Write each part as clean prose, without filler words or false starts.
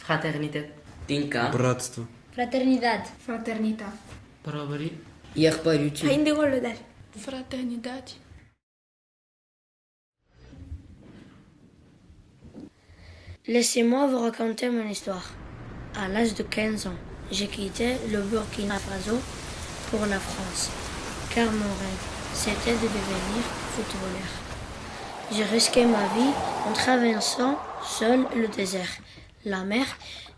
Fraternité. Tinka. Братство. Fraternidad. Fraternita. Barabari. Iarparuti. Fraternidade. Laissez-moi vous raconter mon histoire. À l'âge de 15 ans, j'ai quitté le Burkina Faso pour la France, car mon rêve, c'était de devenir footballeur. J'ai risqué ma vie en traversant seul le désert, la mer.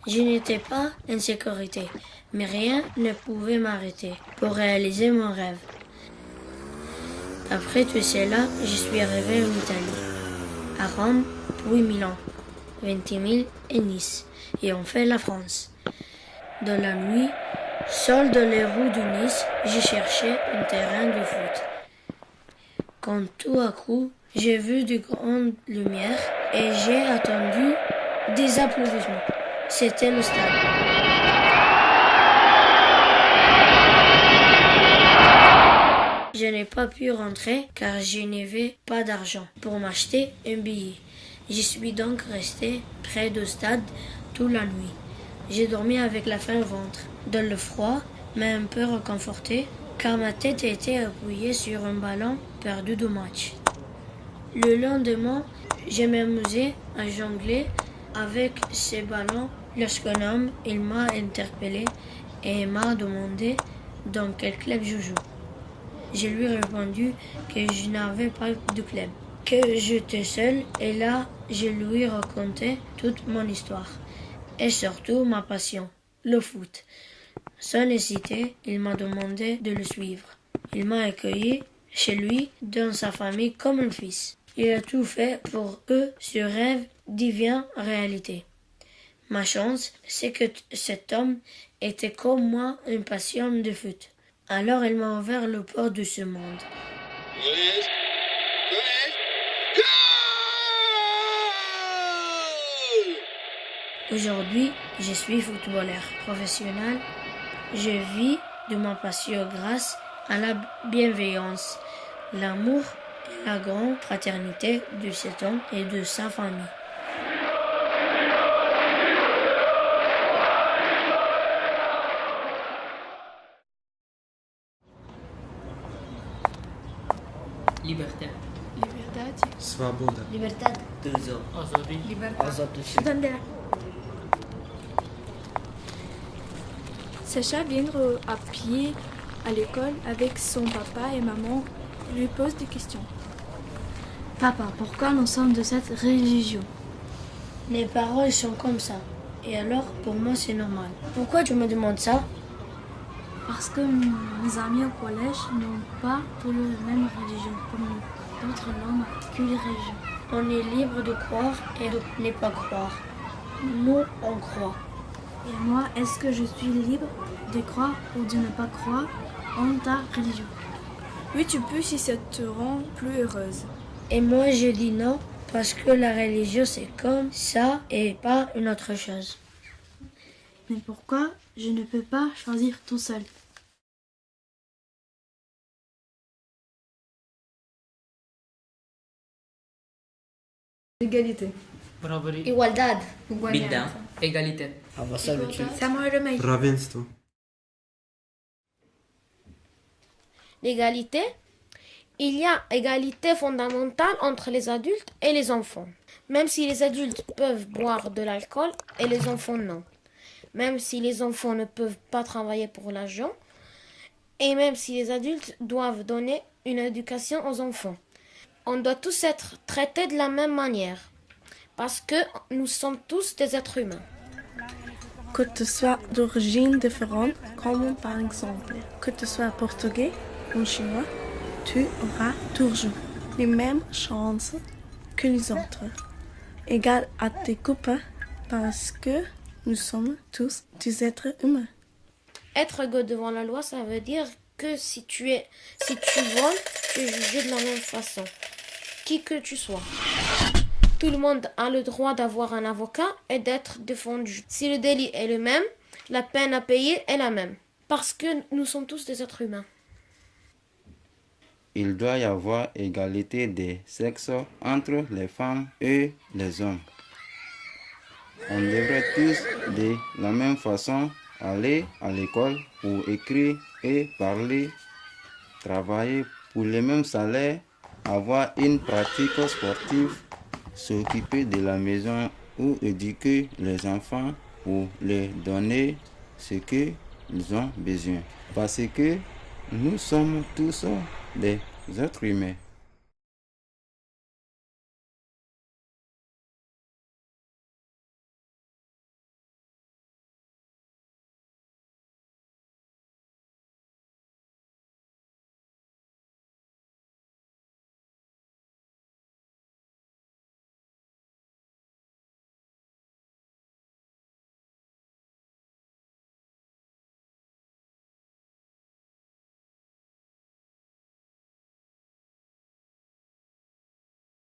Je n'étais pas en sécurité, mais rien ne pouvait m'arrêter pour réaliser mon rêve. Après tout cela, je suis arrivé en Italie, à Rome, puis Milan, Ventimille et Nice, et enfin la France. Dans la nuit, seul dans les rues de Nice, j'ai cherché un terrain de foot. Quand tout à coup, j'ai vu de grandes lumières et j'ai attendu des applaudissements. C'était le stade. Je n'ai pas pu rentrer car je n'avais pas d'argent pour m'acheter un billet. Je suis donc resté près du stade toute la nuit. J'ai dormi avec la faim au ventre, dans le froid, mais un peu réconforté, car ma tête était appuyée sur un ballon perdu du match. Le lendemain, je m'amusais à jongler avec ces ballons lorsqu'un homme il m'a interpellé et m'a demandé dans quel club je joue. Je lui ai répondu que je n'avais pas de club, que j'étais seul, et là, je lui ai raconté toute mon histoire et surtout ma passion, le foot. Sans hésiter, il m'a demandé de le suivre. Il m'a accueilli chez lui, dans sa famille, comme un fils. Il a tout fait pour que ce rêve devienne réalité. Ma chance, c'est que cet homme était comme moi une passion de foot. Alors il m'a ouvert le port de ce monde. Aujourd'hui, je suis footballeur professionnel. Je vis de ma passion grâce à la bienveillance, l'amour et la grande fraternité de cet homme et de sa famille. Liberté. Liberdade. Свобода. Libertad. Tuzo. Azadi. Azotushi. Sacha vient à pied à l'école avec son papa et maman lui pose des questions. Papa, pourquoi nous sommes de cette religion? Les paroles sont comme ça. Et alors, pour moi, c'est normal. Pourquoi tu me demandes ça? Parce que mes amis au collège n'ont pas tous la même religion, comme d'autres n'ont qu'une religion. On est libre de croire et de ne pas croire. Nous, on croit. Et moi, est-ce que je suis libre de croire ou de ne pas croire en ta religion? Oui, tu peux si ça te rend plus heureuse. Et moi, je dis non, parce que la religion, c'est comme ça et pas une autre chose. Mais pourquoi je ne peux pas choisir tout seul? Égalité. Barabari. Igualdad. Bidda. Égalité. Avasaluchi. Равенство. L'égalité. Il y a égalité fondamentale entre les adultes et les enfants. Même si les adultes peuvent boire de l'alcool et les enfants non. Même si les enfants ne peuvent pas travailler pour l'argent. Et même si les adultes doivent donner une éducation aux enfants. On doit tous être traités de la même manière. Parce que nous sommes tous des êtres humains. Que tu sois d'origine différente, comme par exemple, que tu sois portugais ou chinois, tu auras toujours les mêmes chances que les autres. Égal à tes copains, parce que nous sommes tous des êtres humains. Être égaux devant la loi, ça veut dire que si tu voles, tu es jugé de la même façon, qui que tu sois. Tout le monde a le droit d'avoir un avocat et d'être défendu. Si le délit est le même, la peine à payer est la même. Parce que nous sommes tous des êtres humains. Il doit y avoir égalité des sexes entre les femmes et les hommes. On devrait tous de la même façon aller à l'école pour écrire et parler, travailler pour le même salaire, avoir une pratique sportive, s'occuper de la maison ou éduquer les enfants pour leur donner ce qu'ils ont besoin. Parce que nous sommes tous des êtres humains.